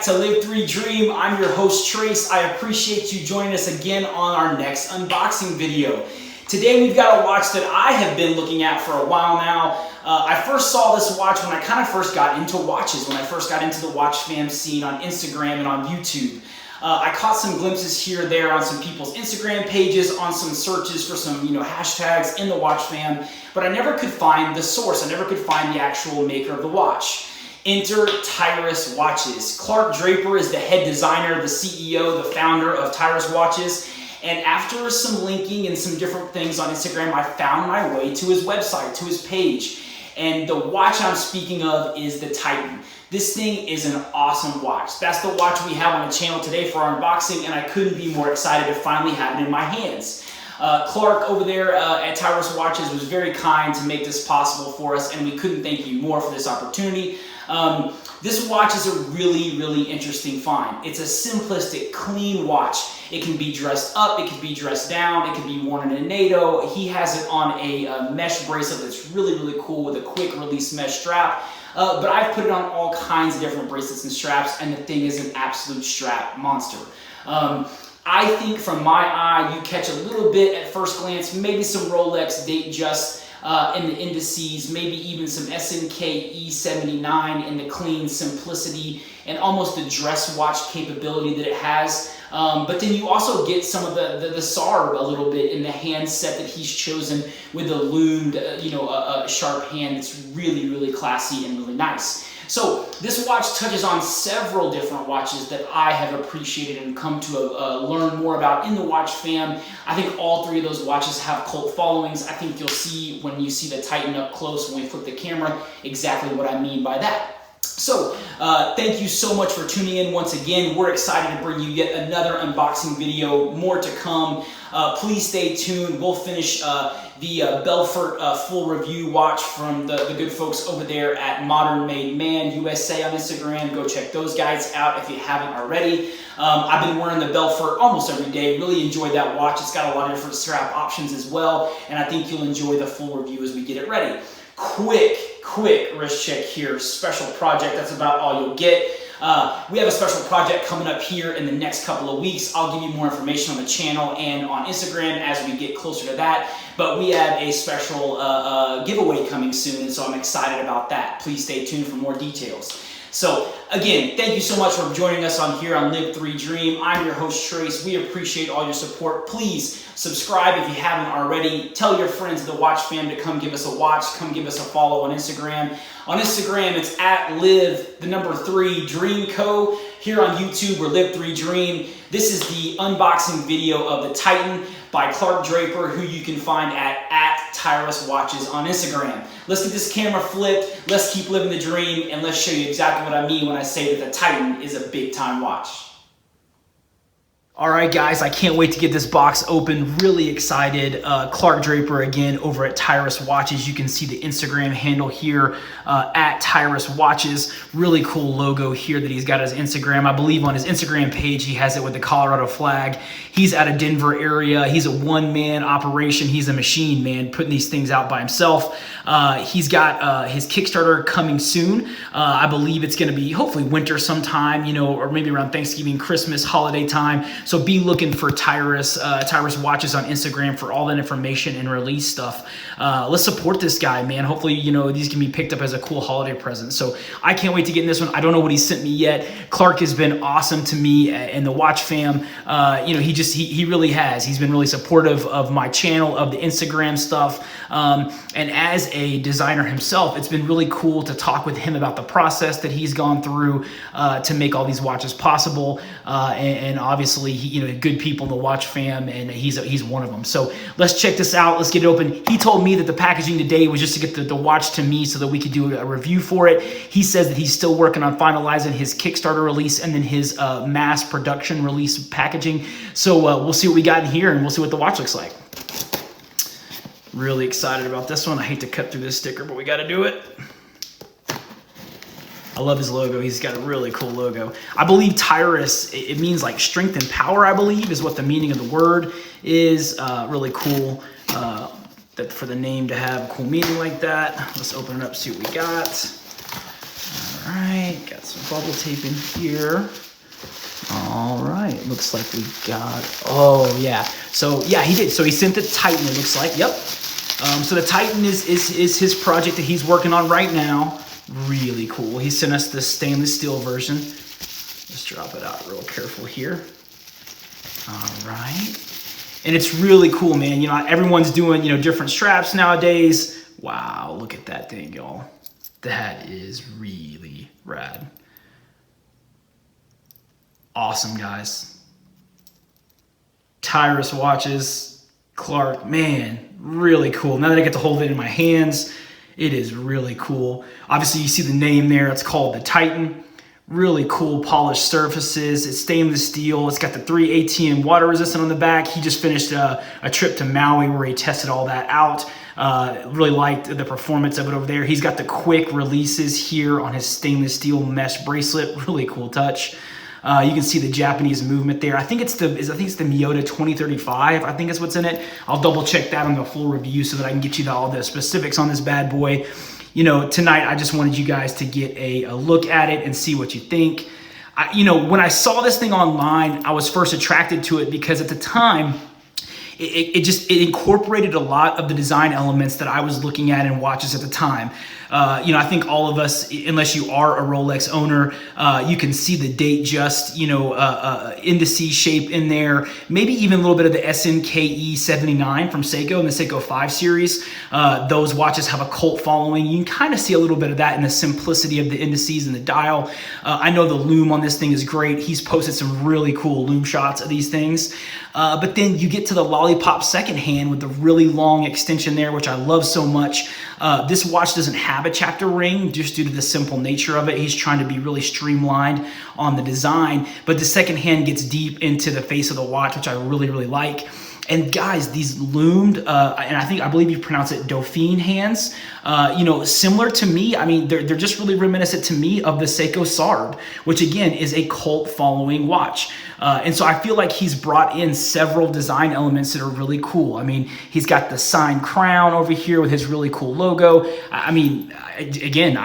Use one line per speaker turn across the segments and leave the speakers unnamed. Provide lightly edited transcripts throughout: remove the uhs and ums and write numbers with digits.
to Live3DREAM. I'm your host, Trace. I appreciate you joining us again on our next unboxing video. Today we've got a watch that I have been looking at for a while now. I first saw this watch when I kind of first got into watches, when I first got into the watch fam scene on Instagram and on YouTube. I caught some glimpses here or there on some people's Instagram pages, on some searches for some hashtags in the watch fam, but I never could find the source. I never could find the actual maker of the watch. Enter Tyrus Watches. Clark Draper is the head designer, the CEO, the founder of Tyrus Watches. And after some linking and some different things on Instagram, I found my way to his website, to his page. And the watch I'm speaking of is the Titan. This thing is an awesome watch. That's the watch we have on the channel today for our unboxing, and I couldn't be more excited to finally have it in my hands. Clark over there at Tyrus Watches was very kind to make this possible for us, and we couldn't thank you more for this opportunity. This watch is a really interesting find. It's a simplistic, clean watch. It can be dressed up, it can be dressed down, it can be worn in a NATO. He has it on a mesh bracelet that's really cool with a quick release mesh strap. But I've put it on all kinds of different bracelets and straps, and the thing is an absolute strap monster. I think from my eye, you catch a little bit at first glance, maybe some Rolex date just in the indices, maybe even some SNK E79 in the clean simplicity and almost the dress watch capability that it has. But then you also get some of the SARB a little bit in the handset that he's chosen with the loomed, sharp hand. It's really classy and really nice. So this watch touches on several different watches that I have appreciated and come to learn more about in the watch fam. I think all three of those watches have cult followings. I think you'll see when you see the Titan up close, when we flip the camera, exactly what I mean by that. So, thank you so much for tuning in once again. We're excited to bring you yet another unboxing video, more to come. Please stay tuned. We'll finish the Belfort full review watch from the good folks over there at Modern Made Man USA on Instagram. Go check those guys out if you haven't already. I've been wearing the Belfort almost every day. Really enjoyed that watch. It's got a lot of different strap options as well, and I think you'll enjoy the full review as we get it ready. Quick wrist check here. Special project, that's about all you'll get. We have a special project coming up here in the next couple of weeks. I'll give you more information on the channel and on Instagram as we get closer to that. But we have a special giveaway coming soon, and so I'm excited about that. Please stay tuned for more details. So again, thank you so much for joining us on here on Live3DREAM. I'm your host, Trace. We appreciate all your support. Please subscribe if you haven't already. Tell your friends of the watch fam to come give us a watch. Come give us a follow on Instagram. On Instagram, it's at Live3Dream Co. Here on YouTube, we're Live3Dream. This is the unboxing video of the Titan by Clark Draper, who you can find at Tyrus Watches on Instagram. Let's get this camera flipped, let's keep living the dream, and let's show you exactly what I mean when I say that the Titan is a big time watch. All right, guys, I can't wait to get this box open. Really excited. Clark Draper again over at Tyrus Watches. You can see the Instagram handle here at Tyrus Watches. Really cool logo here that he's got his Instagram. I believe on his Instagram page he has it with the Colorado flag. He's out of Denver area. He's a one-man operation. He's a machine, man, putting these things out by himself. He's got his Kickstarter coming soon. I believe it's going to be hopefully winter sometime, or maybe around Thanksgiving, Christmas, holiday time. So be looking for Tyrus Watches on Instagram for all that information and release stuff. Let's support this guy, man. Hopefully, these can be picked up as a cool holiday present. So I can't wait to get in this one. I don't know what he sent me yet. Clark has been awesome to me and the watch fam. He really has. He's been really supportive of my channel, of the Instagram stuff. And as a designer himself, it's been really cool to talk with him about the process that he's gone through to make all these watches possible. And obviously, good people in the watch fam, and he's one of them. So let's check this out. Let's get it open. He told me that the packaging today was just to get the watch to me so that we could do a review for it. He says that he's still working on finalizing his Kickstarter release and then his mass production release packaging. So we'll see what we got in here, and we'll see what the watch looks like. Really excited about this one. I hate to cut through this sticker, but we got to do it. I love his logo. He's got a really cool logo. I believe Tyrus, it means like strength and power, I believe, is what the meaning of the word is. Really cool that for the name to have a cool meaning like that. Let's open it up, see what we got. right, got some bubble tape in here. All right, looks like we got, oh yeah. So yeah, he did. So he sent the Titan, it looks like, yep. So the Titan is his project that he's working on right now. Really cool. He sent us the stainless steel version. Let's drop it out real careful here. All right. And it's really cool, man. You know, everyone's doing, you know, different straps nowadays. Wow, look at that thing, y'all. That is really rad. Awesome, guys. Tyrus Watches, Clark, man, really cool. Now that I get to hold it in my hands, it is really cool. Obviously, you see the name there. It's called the Titan. Really cool polished surfaces. It's stainless steel. It's got the 3 ATM water resistant on the back. He just finished a trip to Maui where he tested all that out. Really liked the performance of it over there. He's got the quick releases here on his stainless steel mesh bracelet. Really cool touch. You can see the Japanese movement there. I think it's the Miyota 2035. I think is what's in it. I'll double check that on the full review so that I can get you all the specifics on this bad boy. You know, tonight I just wanted you guys to get a look at it and see what you think. You know, when I saw this thing online, I was first attracted to it because at the time, it incorporated a lot of the design elements that I was looking at in watches at the time. You know, I think all of us, unless you are a Rolex owner, you can see the date just, you know, indice shape in there. Maybe even a little bit of the SNKE 79 from Seiko and the Seiko 5 series. Those watches have a cult following. You can kind of see a little bit of that in the simplicity of the indices and the dial. I know the lume on this thing is great. He's posted some really cool lume shots of these things. But then you get to the Lollipop second hand with the really long extension there, which I love so much. This watch doesn't have a chapter ring just due to the simple nature of it. He's trying to be really streamlined on the design, but the second hand gets deep into the face of the watch, which I really, really like. And guys, these loomed, and I believe you pronounce it Dauphine hands, you know, similar to me. I mean, they're just really reminiscent to me of the Seiko Sard, which again is a cult following watch. And so I feel like he's brought in several design elements that are really cool. I mean, he's got the signed crown over here with his really cool logo. I mean, again,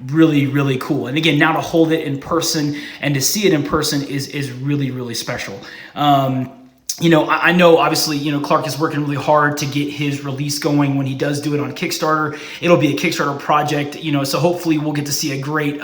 really, really cool. And again, now to hold it in person and to see it in person is really, really special. You know, I know obviously, you know, Clark is working really hard to get his release going when he does do it on Kickstarter. It'll be a Kickstarter project, you know, so hopefully we'll get to see a great,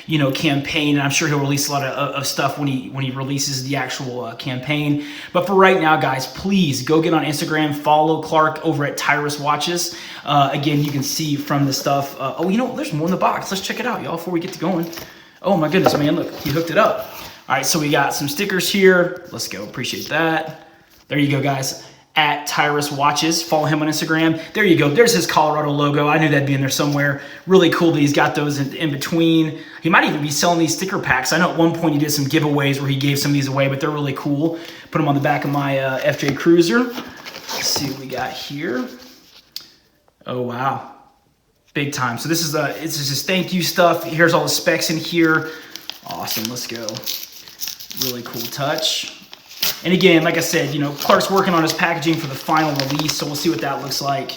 you know, campaign. And I'm sure he'll release a lot of stuff when he releases the actual campaign. But for right now, guys, please go get on Instagram, follow Clark over at Tyrus Watches. Again, you can see from the stuff. Oh, you know, there's more in the box. Let's check it out, y'all, before we get to going. Oh my goodness, man, look, he hooked it up. All right, so we got some stickers here. Let's go, appreciate that. There you go, guys, at Tyrus Watches. Follow him on Instagram. There you go, there's his Colorado logo. I knew that'd be in there somewhere. Really cool that he's got those in between. He might even be selling these sticker packs. I know at one point he did some giveaways where he gave some of these away, but they're really cool. Put them on the back of my FJ Cruiser. Let's see what we got here. Oh, wow, big time. So this is it's just his thank you stuff. Here's all the specs in here. Awesome, let's go. Really cool touch. And again, like I said, you know, Clark's working on his packaging for the final release, so we'll see what that looks like.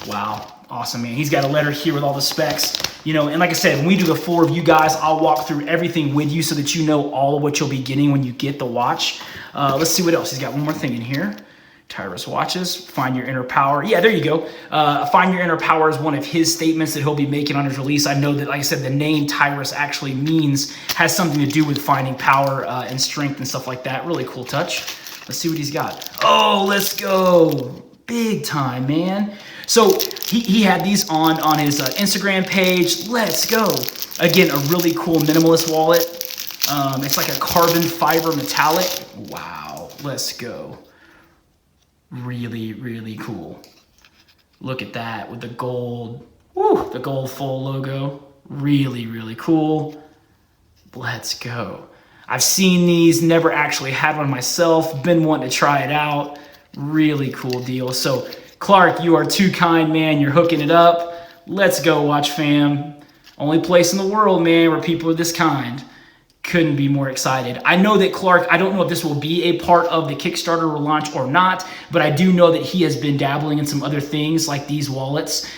Wow, awesome, man. He's got a letter here with all the specs. You know, and like I said, when we do the full review, guys, I'll walk through everything with you so that you know all of what you'll be getting when you get the watch. Let's see what else. He's got one more thing in here. Tyrus Watches, find your inner power. Yeah, there you go. Find your inner power is one of his statements that he'll be making on his release. I know that, like I said, the name Tyrus actually has something to do with finding power and strength and stuff like that. Really cool touch. Let's see what he's got. Oh, let's go. Big time, man. So he had these on his Instagram page. Let's go. Again, a really cool minimalist wallet. It's like a carbon fiber metallic. Wow, let's go. Really, really cool. Look at that with the gold, the gold full logo. Really, really cool. Let's go. I've seen these, never actually had one myself, been wanting to try it out. Really cool deal. So Clark, you are too kind, man. You're hooking it up. Let's go, watch fam. Only place in the world, man, where people are this kind. couldn't be more excited. I know that Clark, I don't know if this will be a part of the Kickstarter launch or not, but I do know that he has been dabbling in some other things like these wallets,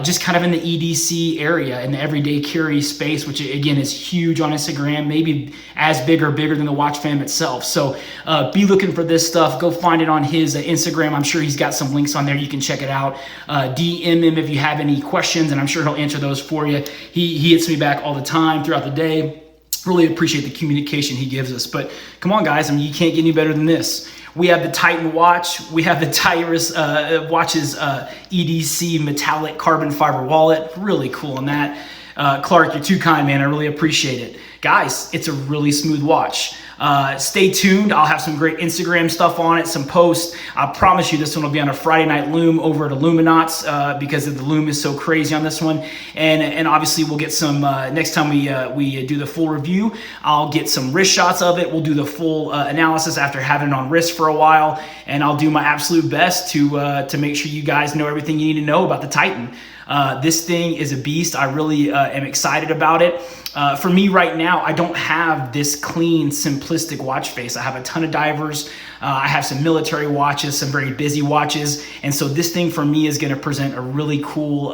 just kind of in the EDC area, in the everyday carry space, which again is huge on Instagram, maybe as big or bigger than the watch fam itself. So be looking for this stuff. Go find it on his Instagram. I'm sure he's got some links on there. You can check it out. DM him if you have any questions, and I'm sure he'll answer those for you. He hits me back all the time throughout the day. Really appreciate the communication he gives us. But come on, guys, I mean, you can't get any better than this. We have the Titan watch. We have the Tyrus Watches EDC metallic carbon fiber wallet. Really cool on that. Clark, you're too kind, man. I really appreciate it. Guys, it's a really smooth watch. Stay tuned. I'll have some great Instagram stuff on it, some posts. I promise you this one will be on a Friday night loom over at Illuminauts because the loom is so crazy on this one. And obviously we'll get some, next time we do the full review, I'll get some wrist shots of it. We'll do the full analysis after having it on wrist for a while. And I'll do my absolute best to make sure you guys know everything you need to know about the Titan. This thing is a beast. I really am excited about it. For me right now, I don't have this clean, simplistic watch face. I have a ton of divers. I have some military watches, some very busy watches. And so this thing for me is going to present a really cool,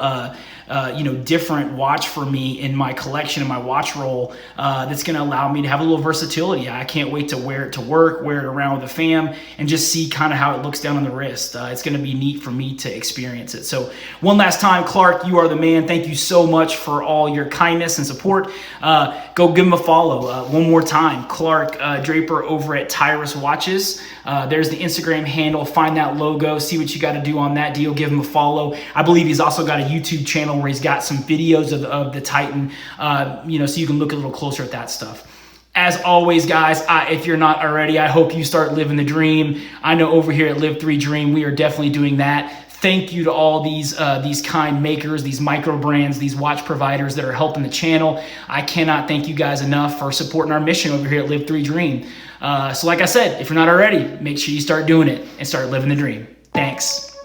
different watch for me in my collection, in my watch roll, that's going to allow me to have a little versatility. I can't wait to wear it to work, wear it around with the fam, and just see kind of how it looks down on the wrist. It's going to be neat for me to experience it. So one last time, Clark, you are the man. Thank you so much for all your kindness and support. Go give him a follow. One more time, Clark Draper over at Tyrus Watches. There's the Instagram handle. Find that logo, see what you got to do on that deal. Give him a follow. I believe he's also got a YouTube channel where he's got some videos of the Titan, so you can look a little closer at that stuff. As always, guys, if you're not already, I hope you start living the dream. I know over here at Live3DREAM, we are definitely doing that. Thank you to all these kind makers, these micro brands, these watch providers that are helping the channel. I cannot thank you guys enough for supporting our mission over here at Live3DREAM. So like I said, if you're not already, make sure you start doing it and start living the dream. Thanks.